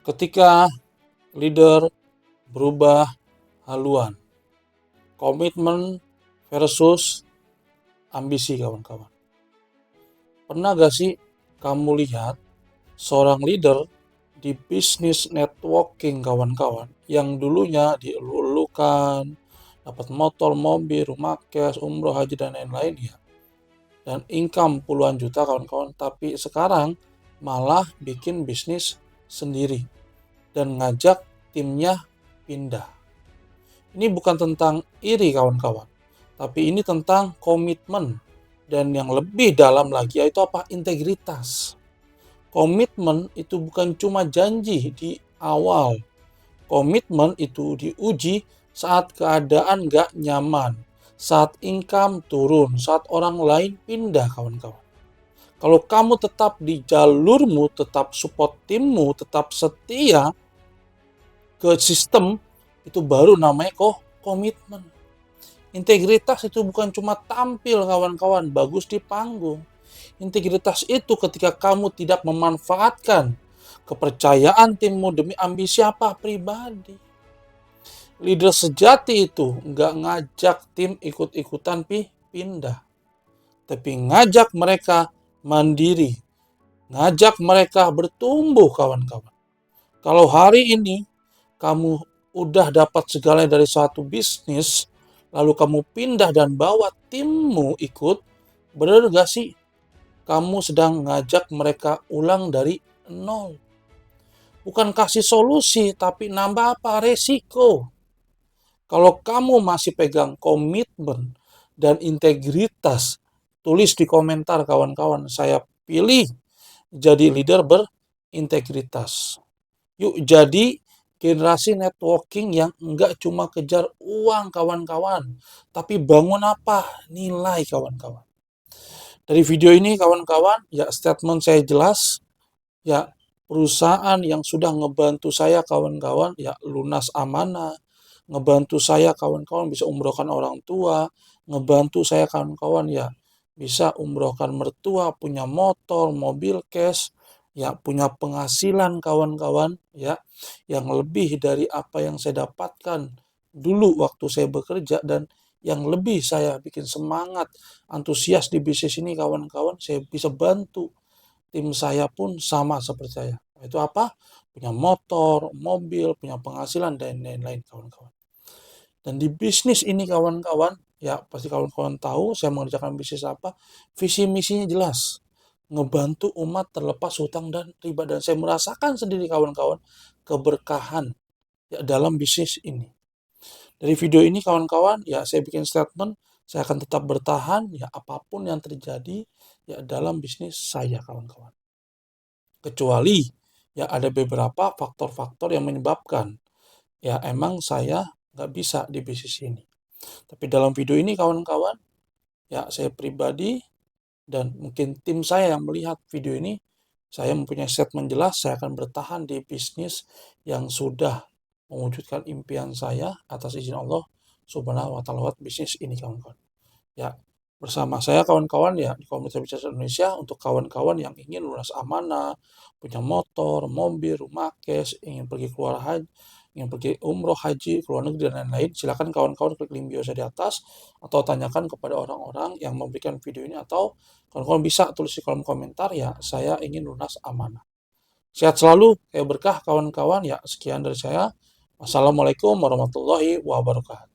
Ketika leader berubah haluan, komitmen versus ambisi kawan-kawan. Pernah gak sih kamu lihat seorang leader di bisnis networking kawan-kawan yang dulunya dielu-elukan, dapat motor, mobil, rumah cash, umroh, haji dan lain-lain ya, dan income puluhan juta kawan-kawan, tapi sekarang malah bikin bisnis sendiri dan ngajak timnya pindah. Ini bukan tentang iri kawan-kawan, tapi ini tentang komitmen, dan yang lebih dalam lagi yaitu apa? Integritas. Komitmen itu bukan cuma janji di awal. Komitmen itu diuji saat keadaan gak nyaman, saat income turun, saat orang lain pindah kawan-kawan. Kalau kamu tetap di jalurmu, tetap support timmu, tetap setia ke sistem, itu baru namanya komitmen. Integritas itu bukan cuma tampil kawan-kawan, bagus di panggung. Integritas itu ketika kamu tidak memanfaatkan kepercayaan timmu demi ambisi apa? Pribadi. Leader sejati itu nggak ngajak tim ikut-ikutan pindah, tapi ngajak mereka mandiri, ngajak mereka bertumbuh kawan-kawan. Kalau hari ini kamu udah dapat segalanya dari suatu bisnis, lalu kamu pindah dan bawa timmu ikut, benar gak sih kamu sedang ngajak mereka ulang dari nol? Bukan kasih solusi, tapi nambah apa? Resiko. Kalau kamu masih pegang komitmen dan integritas, tulis di komentar kawan-kawan, saya pilih jadi leader berintegritas. Yuk jadi generasi networking yang enggak cuma kejar uang kawan-kawan, tapi bangun apa? Nilai kawan-kawan. Dari video ini kawan-kawan, ya statement saya jelas, ya perusahaan yang sudah ngebantu saya kawan-kawan, ya lunas amanah, ngebantu saya kawan-kawan bisa umrohkan orang tua, ngebantu saya kawan-kawan ya bisa umrohkan mertua, punya motor, mobil cash, ya punya penghasilan kawan-kawan ya yang lebih dari apa yang saya dapatkan dulu waktu saya bekerja, dan yang lebih saya bikin semangat, antusias di bisnis ini kawan-kawan, saya bisa bantu tim saya pun sama seperti saya. Itu apa? Punya motor, mobil, punya penghasilan dan lain-lain kawan-kawan. Dan di bisnis ini kawan-kawan, ya pasti kawan-kawan tahu saya mengerjakan bisnis apa, visi misinya jelas. Ngebantu umat terlepas hutang dan riba, dan saya merasakan sendiri kawan-kawan keberkahan ya dalam bisnis ini. Dari video ini kawan-kawan, ya saya bikin statement, saya akan tetap bertahan ya apapun yang terjadi ya dalam bisnis saya kawan-kawan. Kecuali ya ada beberapa faktor-faktor yang menyebabkan ya emang saya nggak bisa di bisnis ini. Tapi dalam video ini kawan-kawan, ya saya pribadi dan mungkin tim saya yang melihat video ini, saya mempunyai statement jelas, saya akan bertahan di bisnis yang sudah mewujudkan impian saya atas izin Allah Subhanahu wa taala lewat bisnis ini kawan-kawan. Ya, bersama saya kawan-kawan ya di Komunitas Bisnis Indonesia, untuk kawan-kawan yang ingin lunas amanah, punya motor, mobil, rumah cash, ingin pergi keluar haji, ingin pergi umroh, haji, keluar negeri dan lain-lain, silakan kawan-kawan klik link bio saya di atas atau tanyakan kepada orang-orang yang memberikan video ini, atau kawan-kawan bisa tulis di kolom komentar ya saya ingin lunas amanah. Sehat selalu, kayak berkah kawan-kawan ya. Sekian dari saya. Wassalamualaikum warahmatullahi wabarakatuh.